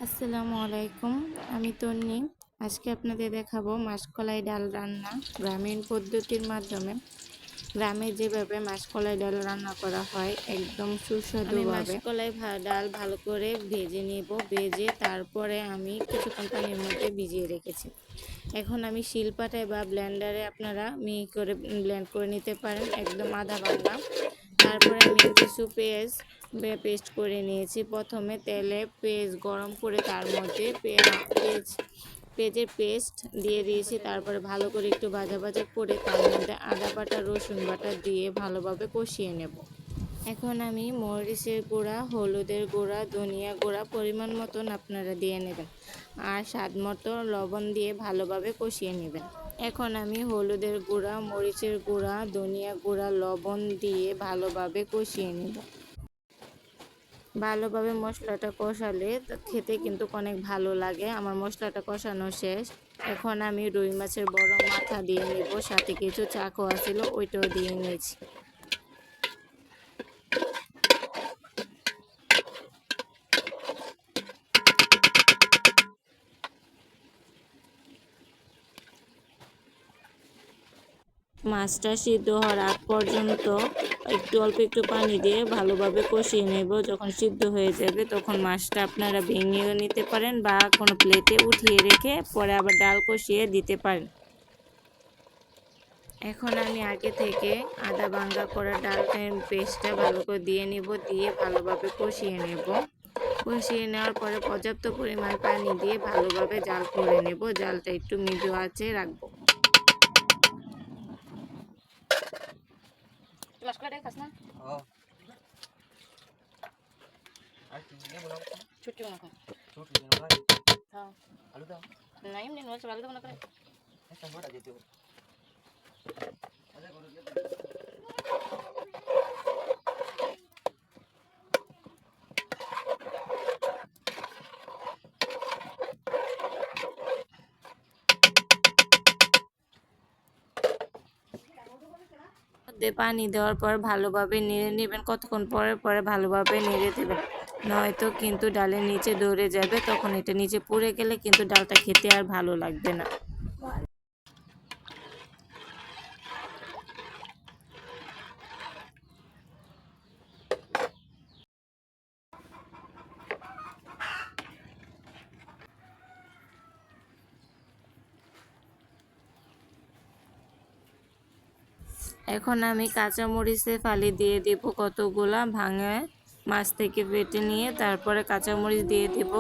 আসসালামু আলাইকুম। আমি তন্নি। আজকে আপনাদের দেখাবো মাসকলাই ডাল রান্না গ্রামীণ পদ্ধতির মাধ্যমে। গ্রামে যেভাবে মাসকলাই ডাল রান্না করা হয় একদম সুস্বাদুভাবে। মাসকলাই ডাল ভালো করে ভেজে নেব। ভেজে তারপরে আমি কিছুক্ষণ পানির মধ্যে ভিজিয়ে রেখেছি। এখন আমি শিলপাটায় বা ব্লেন্ডারে আপনারা করে ব্লেন্ড করে নিতে পারেন, একদম আধা ভাঙা। তারপরে আমি কিছু পেস্ট করে নিয়েছি। প্রথমে তেলে পেঁয়াজ গরম করে তার মধ্যে পেঁয়াজের পেস্ট দিয়ে দিয়েছি। তারপরে ভালো করে একটু ভাজা ভাজা করে তার মধ্যে আদা বাটা রসুন বাটা দিয়ে ভালোভাবে কষিয়ে নেব। এখন আমি মরিচের গুঁড়া, হলুদের গুঁড়া, ধনিয়া গুঁড়া পরিমাণ মতন আপনারা দিয়ে নেবেন, আর স্বাদ মতো লবণ দিয়ে ভালোভাবে কষিয়ে নেবেন। এখন আমি হলুদের গুঁড়া, মরিচের গুঁড়া, ধনিয়া গুঁড়া, লবণ দিয়ে ভালোভাবে কষিয়ে নেব। ভালোভাবে মশলাটা কষালে খেতে কিন্তু অনেক ভালো লাগে। আমার মশলাটা কষানো শেষ। এখন আমি রুই মাছের বড় মাথা দিয়ে নেব, সাথে কিছু চাকোয়া ছিল ওইটাও দিয়ে নিয়েছি। মাছটা সিদ্ধ হওয়ার আগ পর্যন্ত অল্প একটু পানি দিয়ে ভালোভাবে কষিয়ে নেব। যখন সিদ্ধ হয়ে যাবে তখন মাছটা আপনারা ভেঙেও নিতে পারেন বা কোনো প্লেটে উঠিয়ে রেখে পরে আবার ডাল কষিয়ে দিতে পারেন। এখন আমি আগে থেকে আদা ভাঙা করা ডালের পেস্টটা ভালো করে দিয়ে নেব, দিয়ে ভালোভাবে কষিয়ে নেব। কষিয়ে নেওয়ার পরে পর্যাপ্ত পরিমাণ পানি দিয়ে ভালোভাবে জাল করে নেব। জালটা একটু মৃদু আঁচে রাখবো। ছুটি মনে করেন হ্যাঁ আলু দাও না, এমনি নষ্ট আলু দাও না করে পানি দেওয়ার পর ভালোভাবে নেড়ে নেবেন। কতক্ষণ পরে পরে ভালোভাবে নেড়ে দেবেন, নয়তো কিন্তু ডালের নিচে ধরে যাবে। তখন এটা নিচে পুড়ে গেলে কিন্তু ডালটা খেতে আর ভালো লাগবে না। এখন আমি কাঁচামরিচের ফালি দিয়ে দেব কতগুলা, ভাঙে মাছ থেকে বেটে নিয়ে তারপরে কাঁচামরিচ দিয়ে দেব।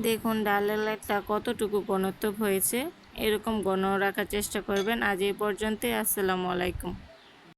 দেখুন ডালের লাইটটা কতটুকু ঘনত্ব হয়েছে, এরকম ঘন রাখার চেষ্টা করবেন। আজ এই পর্যন্তই। আসসালামু আলাইকুম।